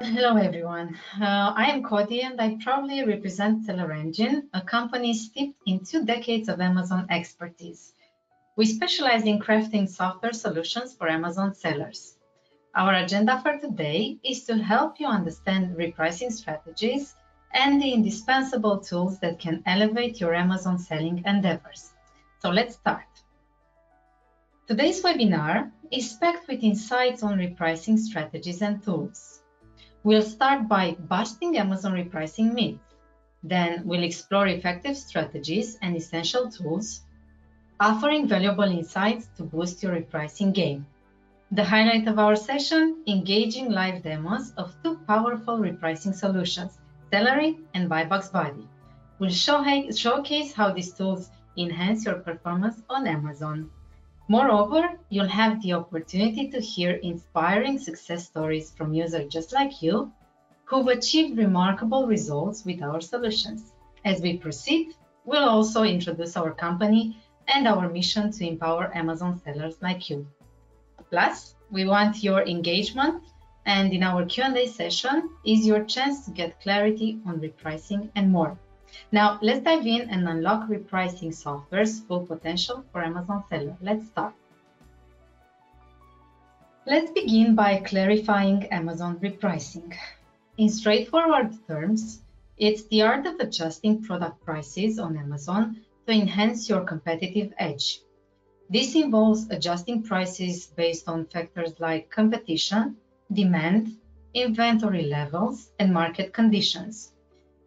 Hello everyone, I am Cody and I proudly represent SellerEngine, a company steeped in 2 decades of Amazon expertise. We specialize in crafting software solutions for Amazon sellers. Our agenda for today is to help you understand repricing strategies and the indispensable tools that can elevate your Amazon selling endeavors. So let's start. Today's webinar is packed with insights on repricing strategies and tools. We'll start by busting Amazon repricing myths. Then we'll explore effective strategies and essential tools, offering valuable insights to boost your repricing game. The highlight of our session, engaging live demos of 2 powerful repricing solutions, Sellery and BuyBoxBuddy. We'll showcase how these tools enhance your performance on Amazon. Moreover, you'll have the opportunity to hear inspiring success stories from users just like you who've achieved remarkable results with our solutions. As we proceed, we'll also introduce our company and our mission to empower Amazon sellers like you. Plus, we want your engagement, and in our Q&A session is your chance to get clarity on repricing and more. Now, let's dive in and unlock repricing software's full potential for Amazon seller. Let's start. Let's begin by clarifying Amazon repricing. In straightforward terms, it's the art of adjusting product prices on Amazon to enhance your competitive edge. This involves adjusting prices based on factors like competition, demand, inventory levels, and market conditions.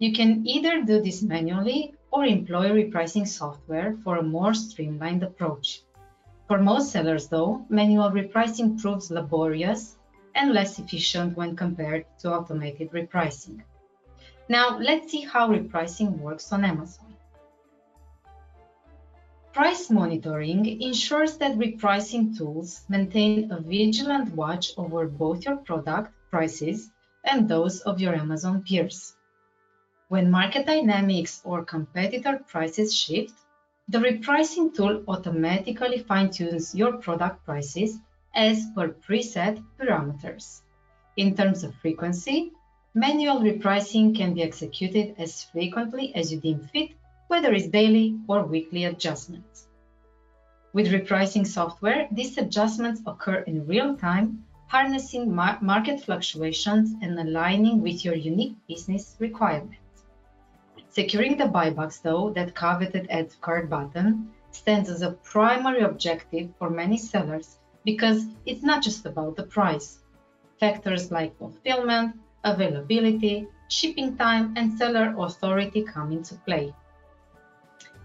You can either do this manually or employ repricing software for a more streamlined approach. For most sellers, though, manual repricing proves laborious and less efficient when compared to automated repricing. Now, let's see how repricing works on Amazon. Price monitoring ensures that repricing tools maintain a vigilant watch over both your product prices and those of your Amazon peers. When market dynamics or competitor prices shift, the repricing tool automatically fine-tunes your product prices as per preset parameters. In terms of frequency, manual repricing can be executed as frequently as you deem fit, whether it's daily or weekly adjustments. With repricing software, these adjustments occur in real time, harnessing market fluctuations and aligning with your unique business requirements. Securing the buy box, though, that coveted add to cart button, stands as a primary objective for many sellers because it's not just about the price. Factors like fulfillment, availability, shipping time, and seller authority come into play.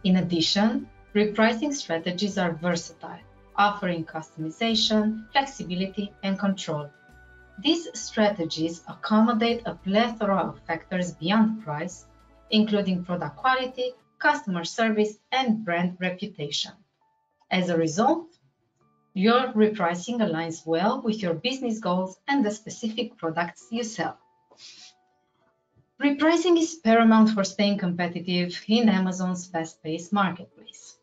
In addition, repricing strategies are versatile, offering customization, flexibility, and control. These strategies accommodate a plethora of factors beyond price, including product quality, customer service, and brand reputation. As a result, your repricing aligns well with your business goals and the specific products you sell. Repricing is paramount for staying competitive in Amazon's fast-paced marketplace.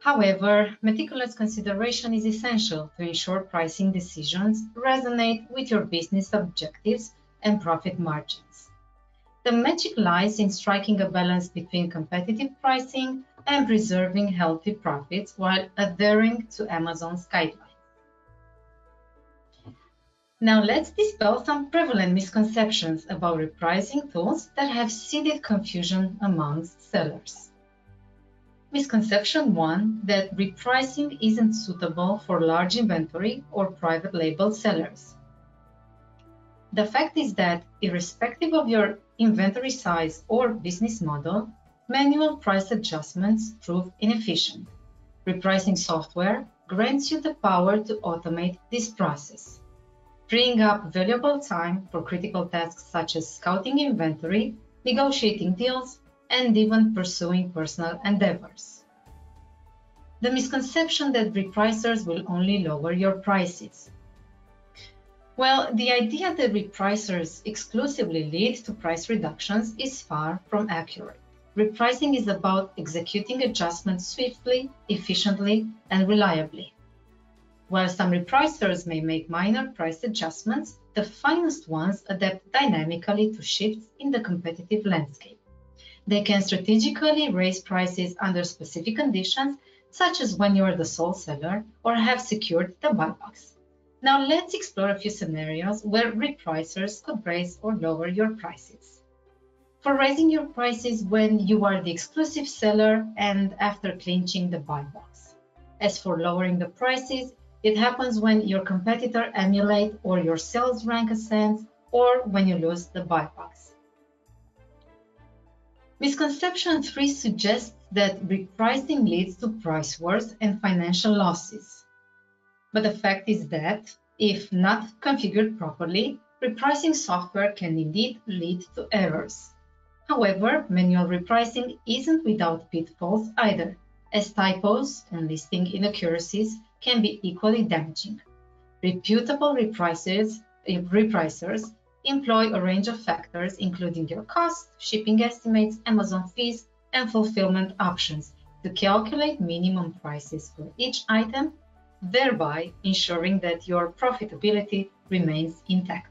However, meticulous consideration is essential to ensure pricing decisions resonate with your business objectives and profit margins. The magic lies in striking a balance between competitive pricing and preserving healthy profits while adhering to Amazon's guidelines. Now let's dispel some prevalent misconceptions about repricing tools that have seeded confusion amongst sellers. Misconception 1, that repricing isn't suitable for large inventory or private label sellers. The fact is that, irrespective of your inventory size or business model, manual price adjustments prove inefficient. Repricing software grants you the power to automate this process, freeing up valuable time for critical tasks such as scouting inventory, negotiating deals, and even pursuing personal endeavors. The misconception that repricers will only lower your prices. Well, the idea that repricers exclusively lead to price reductions is far from accurate. Repricing is about executing adjustments swiftly, efficiently, and reliably. While some repricers may make minor price adjustments, the finest ones adapt dynamically to shifts in the competitive landscape. They can strategically raise prices under specific conditions, such as when you are the sole seller or have secured the buy box. Now let's explore a few scenarios where repricers could raise or lower your prices. For raising your prices when you are the exclusive seller and after clinching the buy box. As for lowering the prices, it happens when your competitor emulate or your sales rank ascends or when you lose the buy box. Misconception 3 suggests that repricing leads to price wars and financial losses. But the fact is that, if not configured properly, repricing software can indeed lead to errors. However, manual repricing isn't without pitfalls either, as typos and listing inaccuracies can be equally damaging. Reputable repricers employ a range of factors, including your cost, shipping estimates, Amazon fees, and fulfillment options, to calculate minimum prices for each item, thereby ensuring that your profitability remains intact.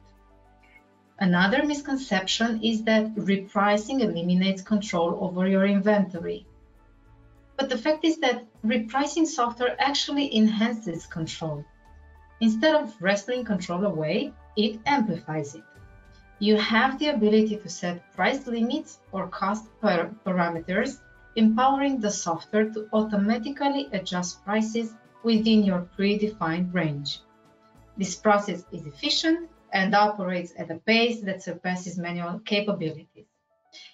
Another misconception is that repricing eliminates control over your inventory. But the fact is that repricing software actually enhances control. Instead of wresting control away, it amplifies it. You have the ability to set price limits or cost parameters, empowering the software to automatically adjust prices within your predefined range. This process is efficient and operates at a pace that surpasses manual capabilities.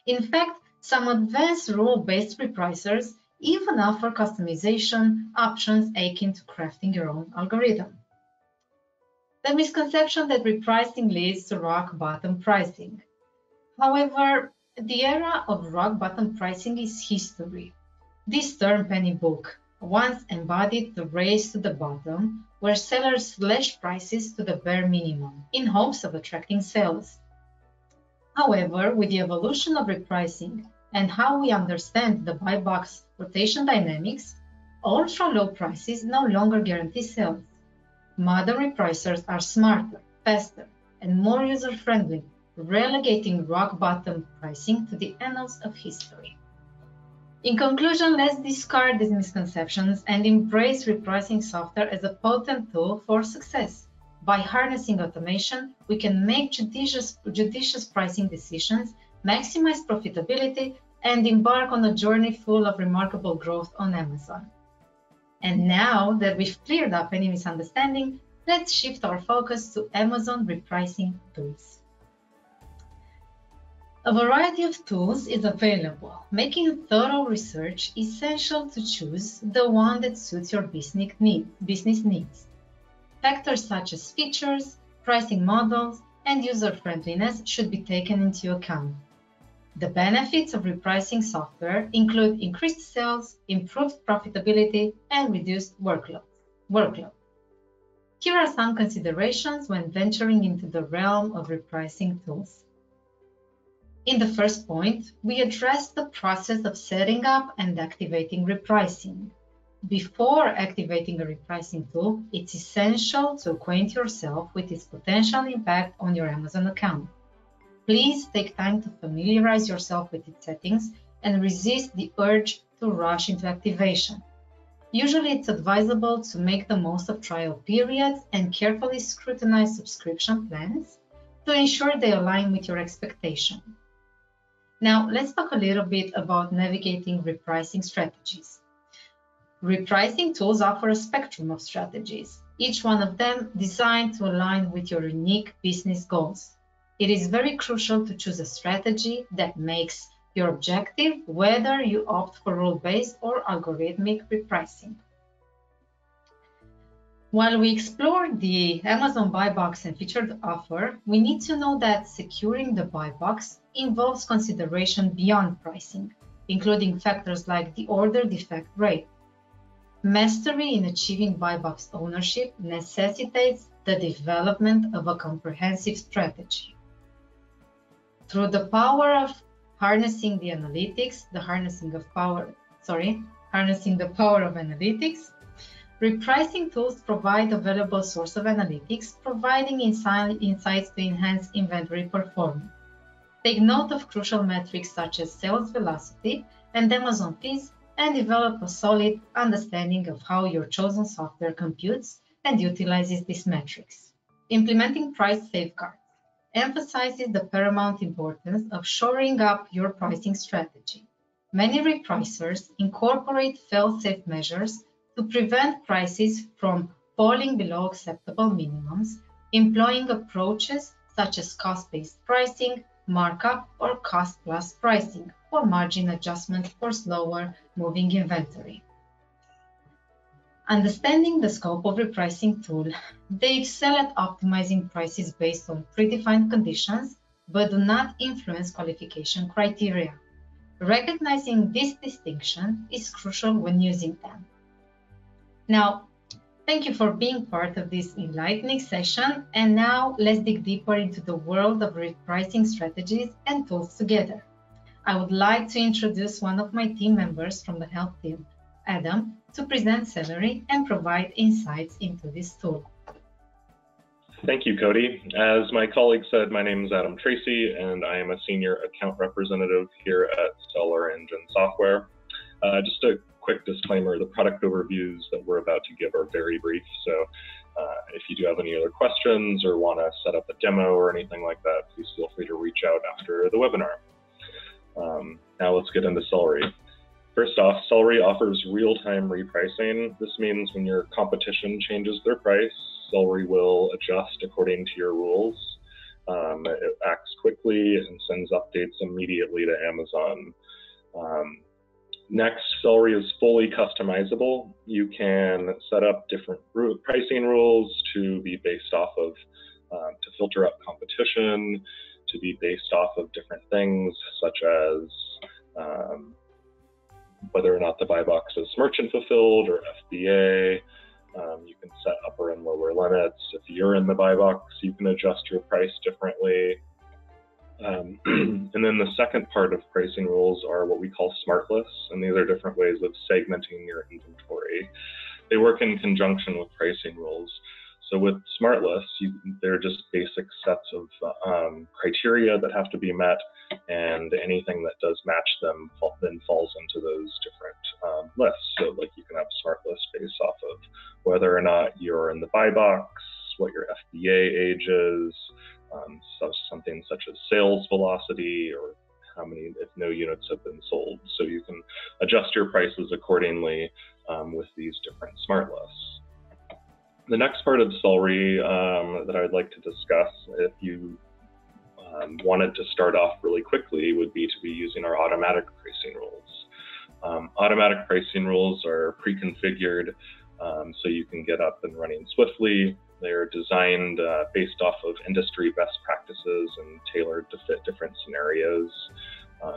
In fact, some advanced rule-based repricers even offer customization options akin to crafting your own algorithm. The misconception that repricing leads to rock-bottom pricing. However, the era of rock-bottom pricing is history. This term penny book once embodied the race to the bottom, where sellers slashed prices to the bare minimum in hopes of attracting sales. However, with the evolution of repricing and how we understand the buy box rotation dynamics, ultra-low prices no longer guarantee sales. Modern repricers are smarter, faster, and more user-friendly, relegating rock-bottom pricing to the annals of history. In conclusion, let's discard these misconceptions and embrace repricing software as a potent tool for success. By harnessing automation, we can make judicious pricing decisions, maximize profitability, and embark on a journey full of remarkable growth on Amazon. And now that we've cleared up any misunderstanding, let's shift our focus to Amazon repricing tools. A variety of tools is available, making thorough research essential to choose the one that suits your business needs. Factors such as features, pricing models, and user-friendliness should be taken into account. The benefits of repricing software include increased sales, improved profitability, and reduced workload. Here are some considerations when venturing into the realm of repricing tools. In the first point, we address the process of setting up and activating repricing. Before activating a repricing tool, it's essential to acquaint yourself with its potential impact on your Amazon account. Please take time to familiarize yourself with its settings and resist the urge to rush into activation. Usually, it's advisable to make the most of trial periods and carefully scrutinize subscription plans to ensure they align with your expectation. Now, let's talk a little bit about navigating repricing strategies. Repricing tools offer a spectrum of strategies, each one of them designed to align with your unique business goals. It is very crucial to choose a strategy that makes your objective, whether you opt for rule-based or algorithmic repricing. While we explore the Amazon buy box and featured offer, we need to know that securing the buy box involves consideration beyond pricing, including factors like the order defect rate. Mastery in achieving buy box ownership necessitates the development of a comprehensive strategy. Through the power of harnessing the power of analytics, Repricing tools provide a valuable source of analytics, providing insights to enhance inventory performance. Take note of crucial metrics such as sales velocity and Amazon fees, and develop a solid understanding of how your chosen software computes and utilizes these metrics. Implementing price safeguards emphasizes the paramount importance of shoring up your pricing strategy. Many repricers incorporate fail-safe measures to prevent prices from falling below acceptable minimums, employing approaches such as cost-based pricing, markup, or cost-plus pricing, or margin adjustment for slower moving inventory. Understanding the scope of repricing tool, they excel at optimizing prices based on predefined conditions, but do not influence qualification criteria. Recognizing this distinction is crucial when using them. Now, thank you for being part of this enlightening session, and now let's dig deeper into the world of repricing strategies and tools together. I would like to introduce one of my team members from the help team, Adam, to present Sellery and provide insights into this tool. Thank you, Cody. As my colleague said, my name is Adam Tracy, and I am a senior account representative here at SellerEngine Software. Just a quick disclaimer, the product overviews that we're about to give are very brief, so if you do have any other questions or want to set up a demo or anything like that, please feel free to reach out after the webinar. Now let's get into Sellery. First off, Sellery offers real-time repricing. This means when your competition changes their price, Sellery will adjust according to your rules. It acts quickly and sends updates immediately to Amazon. Next, Sellery is fully customizable. You can set up different pricing rules to be based off of, to filter out competition, to be based off of different things such as whether or not the buy box is merchant fulfilled or FBA. You can set upper and lower limits. If you're in the buy box, you can adjust your price differently. And then the second part of pricing rules are what we call smart lists, and these are different ways of segmenting your inventory. They work in conjunction with pricing rules. So with smart lists, they're just basic sets of criteria that have to be met, and anything that does match them then falls into those different lists. So like you can have smart lists based off of whether or not you're in the buy box, what your FBA age is, so something such as sales velocity, or how many, if no units have been sold. So you can adjust your prices accordingly with these different smart lists. The next part of Sellery that I would like to discuss, if you wanted to start off really quickly, would be to be using our automatic pricing rules. Automatic pricing rules are pre-configured, so you can get up and running swiftly. They're designed based off of industry best practices and tailored to fit different scenarios,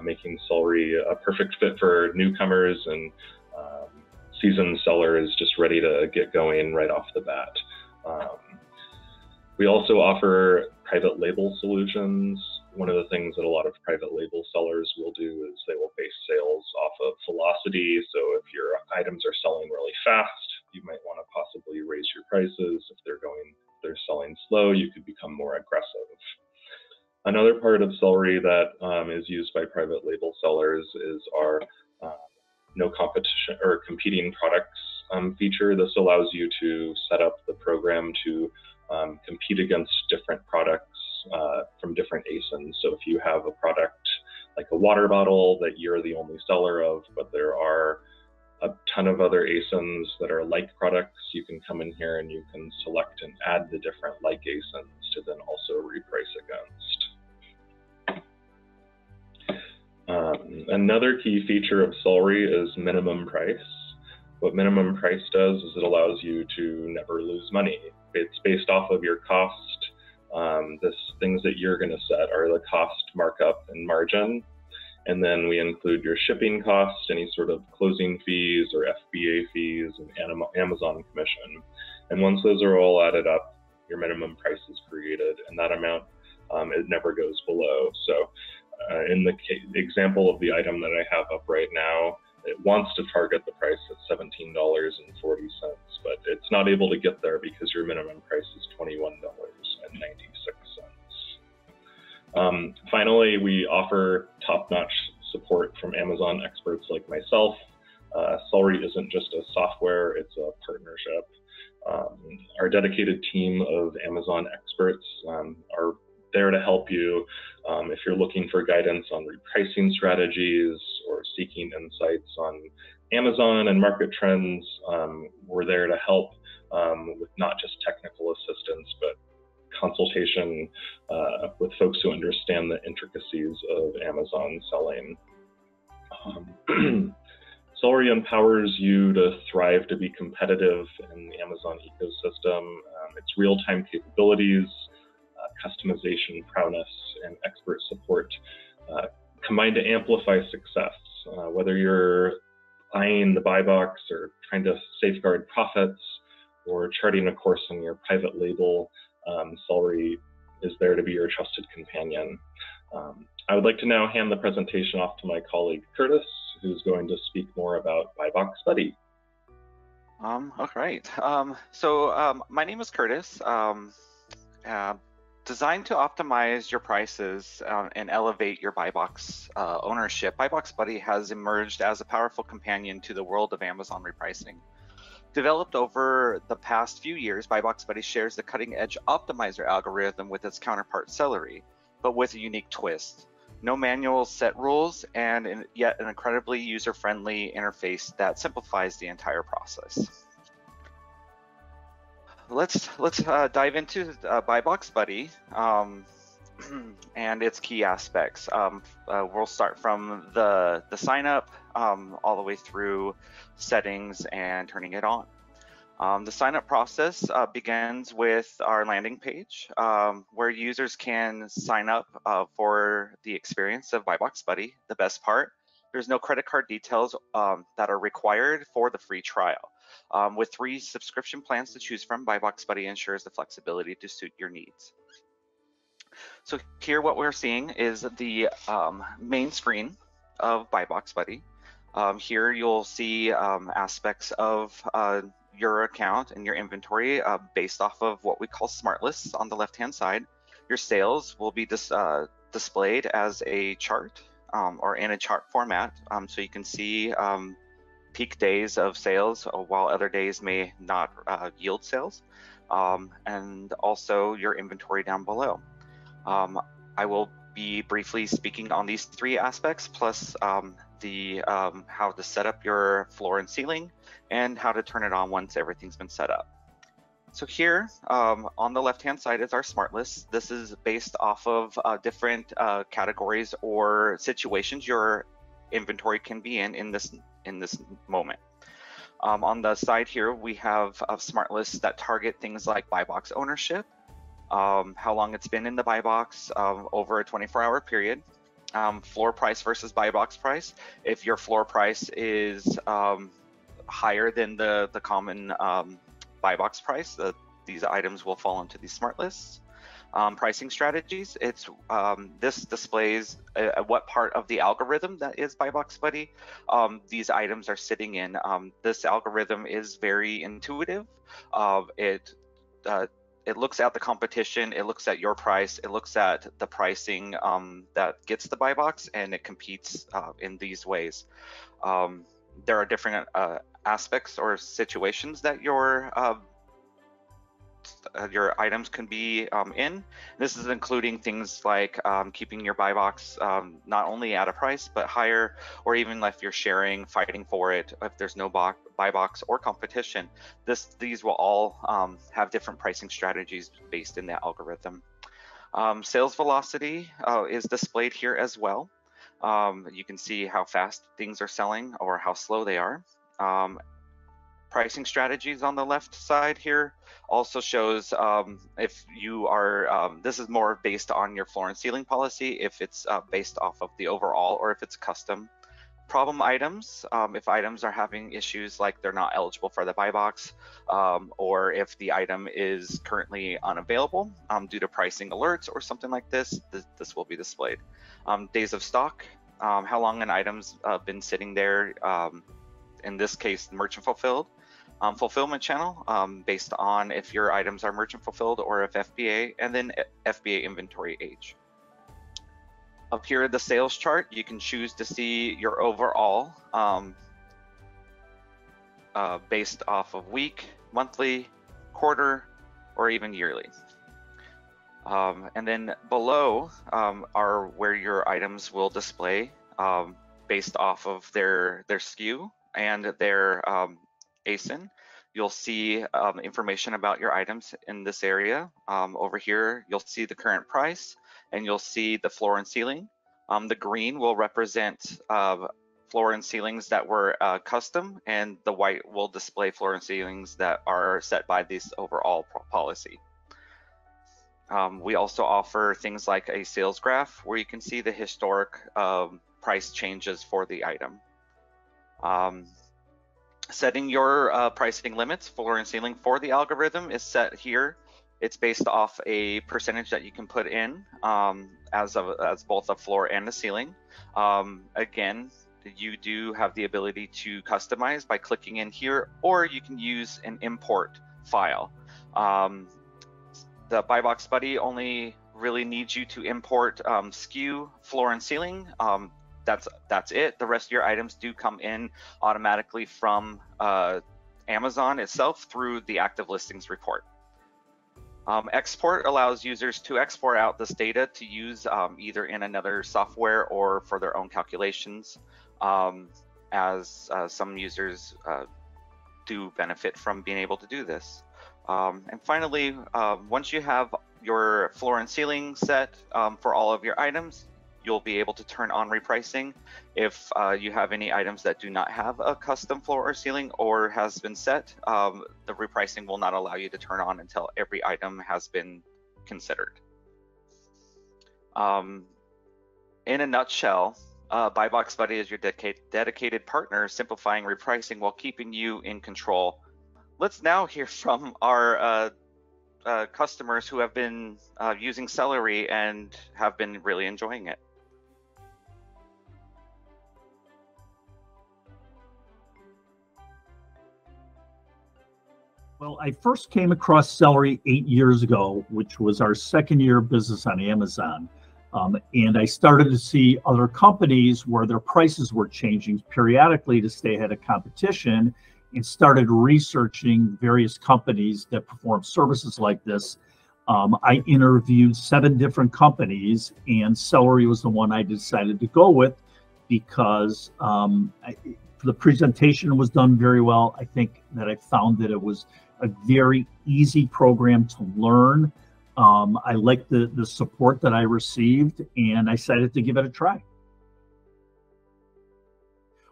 making Sellery a perfect fit for newcomers and seasoned sellers just ready to get going right off the bat. We also offer private label solutions. One of the things that a lot of private label sellers will do is they will base sales off of velocity. So if your items are selling really fast, you might want to possibly raise your prices. If they're selling slow, you could become more aggressive. Another part of Sellery that is used by private label sellers is our no competition or competing products feature. This allows you to set up the program to compete against different products from different ASINs. So if you have a product like a water bottle that you're the only seller of, but there are a ton of other ASINs that are like products, you can come in here and you can select and add the different like ASINs to then also reprice against. Another key feature of Sellery is minimum price. What minimum price does is it allows you to never lose money. It's based off of your cost. Things that you're going to set are the cost, markup, and margin. And then we include your shipping costs, any sort of closing fees or FBA fees, and Amazon commission. And once those are all added up, your minimum price is created, and that amount, it never goes below. So in the example of the item that I have up right now, It wants to target the price at $17.40, but it's not able to get there because your minimum price is $21.96. Finally, we offer top-notch support from Amazon experts like myself. Sellery isn't just a software, it's a partnership. Our dedicated team of Amazon experts are there to help you if you're looking for guidance on repricing strategies or seeking insights on Amazon and market trends. We're there to help with not just technical assistance, but consultation with folks who understand the intricacies of Amazon selling. Sellery empowers you to thrive, to be competitive in the Amazon ecosystem. Its real-time capabilities, customization prowess, and expert support combine to amplify success. Whether you're eyeing the buy box or trying to safeguard profits or charting a course on your private label, Sellery is there to be your trusted companion. I would like to now hand the presentation off to my colleague Curtis, who's going to speak more about BuyBoxBuddy. All right. My name is Curtis. Designed to optimize your prices and elevate your BuyBox ownership, BuyBoxBuddy has emerged as a powerful companion to the world of Amazon repricing. Developed over the past few years, BuyBoxBuddy shares the cutting-edge optimizer algorithm with its counterpart Sellery, but with a unique twist. No manual set rules, and yet an incredibly user-friendly interface that simplifies the entire process. Let's dive into BuyBoxBuddy and its key aspects. We'll start from the sign up all the way through settings and turning it on. The sign up process begins with our landing page where users can sign up for the experience of BuyBoxBuddy. The best part, there's no credit card details that are required for the free trial. With 3 subscription plans to choose from, BuyBoxBuddy ensures the flexibility to suit your needs. So here what we're seeing is the main screen of BuyBoxBuddy. Here you'll see aspects of your account and your inventory based off of what we call smart lists on the left-hand side. Your sales will be displayed as a chart or in a chart format, so you can see peak days of sales while other days may not yield sales, and also your inventory down below. I will be briefly speaking on these 3 aspects, plus how to set up your floor and ceiling and how to turn it on once everything's been set up. So here on the left-hand side is our smart list. This is based off of different categories or situations your inventory can be in this moment. On the side here, we have smart lists that target things like buy box ownership, how long it's been in the buy box over a 24-hour period, floor price versus buy box price. If your floor price is higher than the common buy box price, these items will fall into these smart lists. Pricing strategies, this displays what part of the algorithm that is BuyBoxBuddy these items are sitting in. This algorithm is very intuitive. It looks at the competition, it looks at your price, it looks at the pricing that gets the buy box, and it competes in these ways. There are different aspects or situations that your items can be in. This is including things like keeping your buy box not only at a price but higher, or even if you're sharing, fighting for it, if there's no buy box or competition. These will all have different pricing strategies based in the algorithm. Sales velocity is displayed here as well. You can see how fast things are selling or how slow they are. Pricing strategies on the left side here also shows if you are, this is more based on your floor and ceiling policy, if it's based off of the overall or if it's custom. Problem items, if items are having issues like they're not eligible for the buy box, or if the item is currently unavailable due to pricing alerts or something like this, this will be displayed. Days of stock, how long an item's been sitting there, in this case, merchant fulfilled. Fulfillment channel, based on if your items are merchant fulfilled or if FBA, and then FBA inventory age. Up here in the sales chart, you can choose to see your overall based off of week, monthly, quarter, or even yearly. And then below are where your items will display based off of their SKU and their ASIN. You'll see information about your items in this area. Over here, you'll see the current price, and you'll see the floor and ceiling. The green will represent floor and ceilings that were custom, and the white will display floor and ceilings that are set by this overall policy. We also offer things like a sales graph where you can see the historic price changes for the item. Setting your pricing limits, floor and ceiling for the algorithm is set here. It's based off a percentage that you can put in as both a floor and a ceiling. Again, you do have the ability to customize by clicking in here, or you can use an import file. The BuyBoxBuddy only really needs you to import SKU, floor, and ceiling. That's it. The rest of your items do come in automatically from Amazon itself through the active listings report. Export allows users to export out this data to use either in another software or for their own calculations, as some users do benefit from being able to do this. And finally, once you have your floor and ceiling set for all of your items, you'll be able to turn on repricing. If you have any items that do not have a custom floor or ceiling or has been set, the repricing will not allow you to turn on until every item has been considered. In a nutshell, BuyBoxBuddy is your dedicated partner, simplifying repricing while keeping you in control. Let's now hear from our customers who have been using Sellery and have been really enjoying it. Well, I first came across Sellery 8 years ago, which was our second year of business on Amazon. And I started to see other companies where their prices were changing periodically to stay ahead of competition, and started researching various companies that perform services like this. I interviewed 7 different companies, and Sellery was the one I decided to go with because the presentation was done very well. I think that I found that it was a very easy program to learn. I liked the support that I received, and I decided to give it a try.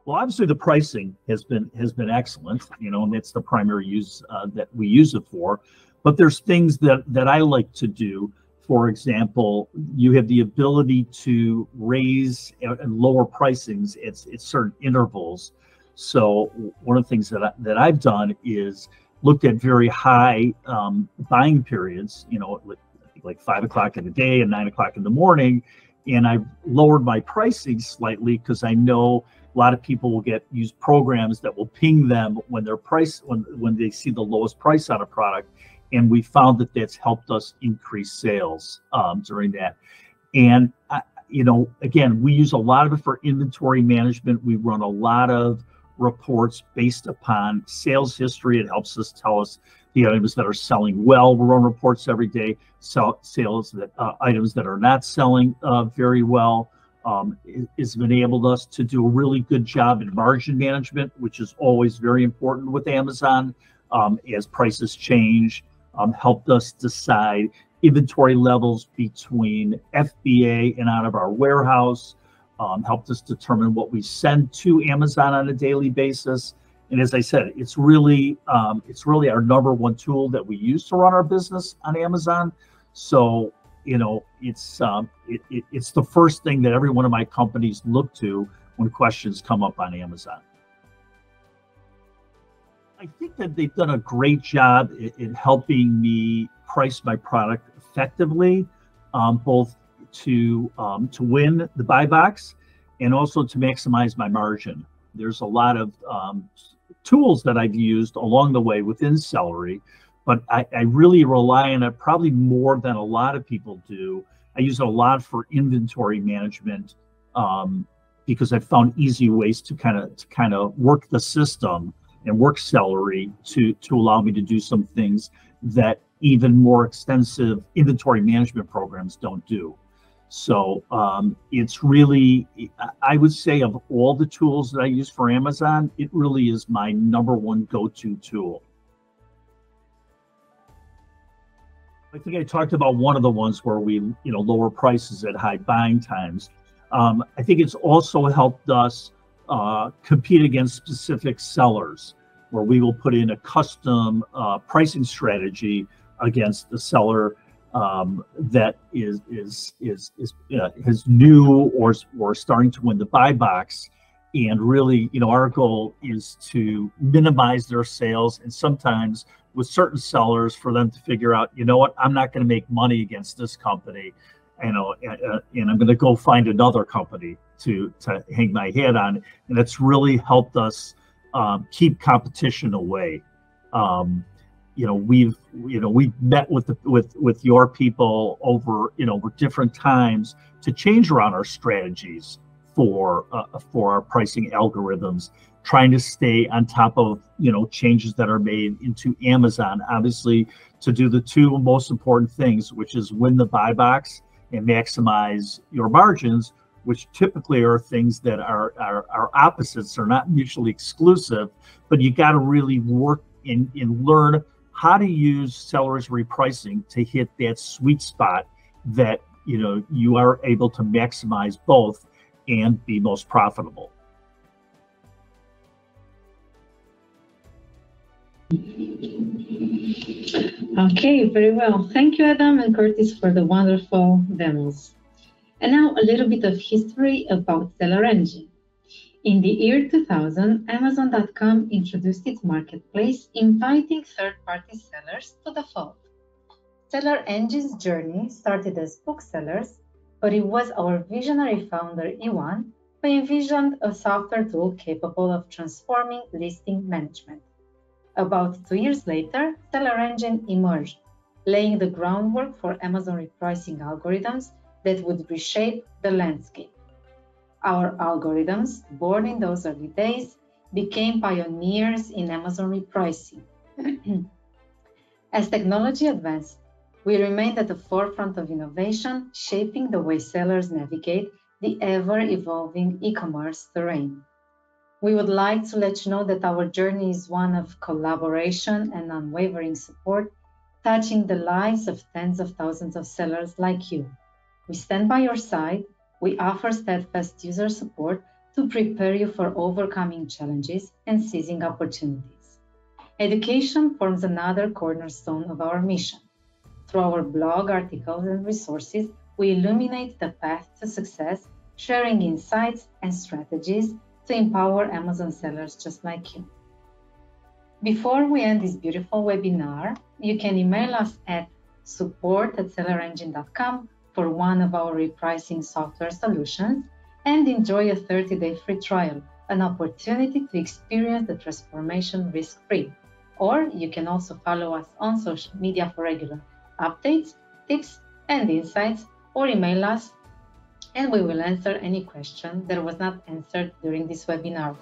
Well, obviously the pricing has been excellent, you know, and that's the primary use that we use it for. But there's things that I like to do. For example, you have the ability to raise and lower pricings at certain intervals. So one of the things that I've done is looked at very high buying periods, you know, like 5 o'clock in the day and 9 o'clock in the morning, and I've lowered my pricing slightly because I know a lot of people will use programs that will ping them when their price when they see the lowest price on a product, and we found that that's helped us increase sales during that. And you know, again, we use a lot of it for inventory management. We run a lot of reports based upon sales history. It helps us tell us the items that are selling well. We run reports every day. Sales that items that are not selling very well. It's enabled us to do a really good job in margin management, which is always very important with Amazon as prices change. Helped us decide inventory levels between FBA and out of our warehouse. Helped us determine what we send to Amazon on a daily basis. And as I said, it's really our #1 tool that we use to run our business on Amazon. So, you know, it's the first thing that every one of my companies look to when questions come up on Amazon. I think that they've done a great job in helping me price my product effectively, both to win the buy box, and also to maximize my margin. There's a lot of tools that I've used along the way within Sellery, but I really rely on it probably more than a lot of people do. I use it a lot for inventory management because I've found easy ways to kind of work the system and work Sellery to allow me to do some things that even more extensive inventory management programs don't do. So it's really, I would say, of all the tools that I use for Amazon, it really is my #1 go-to tool. I think I talked about one of the ones where we, lower prices at high buying times. I think it's also helped us compete against specific sellers, where we will put in a custom pricing strategy against the seller that is new or starting to win the buy box. And really, our goal is to minimize their sales, and sometimes with certain sellers for them to figure out, what, I'm not going to make money against this company, and I'm going to go find another company to hang my head on. And it's really helped us keep competition away. We've met with your people over different times to change around our strategies for our pricing algorithms, trying to stay on top of changes that are made into Amazon, obviously, to do the two most important things, which is win the buy box and maximize your margins, which typically are things that are opposites, are not mutually exclusive. But you got to really work and learn how to use Sellery's repricing to hit that sweet spot that you are able to maximize both and be most profitable. Okay, very well. Thank you, Adam and Curtis, for the wonderful demos. And now a little bit of history about SellerEngine. In the year 2000, Amazon.com introduced its marketplace, inviting third-party sellers to the fold. SellerEngine's journey started as booksellers, but it was our visionary founder, Iwan, who envisioned a software tool capable of transforming listing management. About 2 years later, SellerEngine emerged, laying the groundwork for Amazon repricing algorithms that would reshape the landscape. Our algorithms, born in those early days, became pioneers in Amazon repricing. As technology advanced, we remained at the forefront of innovation, shaping the way sellers navigate the ever-evolving e-commerce terrain. We would like to let you know that our journey is one of collaboration and unwavering support, touching the lives of tens of thousands of sellers like you. We stand by your side. We offer steadfast user support to prepare you for overcoming challenges and seizing opportunities. Education forms another cornerstone of our mission. Through our blog, articles, and resources, we illuminate the path to success, sharing insights and strategies to empower Amazon sellers just like you. Before we end this beautiful webinar, you can email us at support@sellerengine.com for one of our repricing software solutions and enjoy a 30-day free trial, an opportunity to experience the transformation risk-free. Or you can also follow us on social media for regular updates, tips, and insights, or email us and we will answer any question that was not answered during this webinar.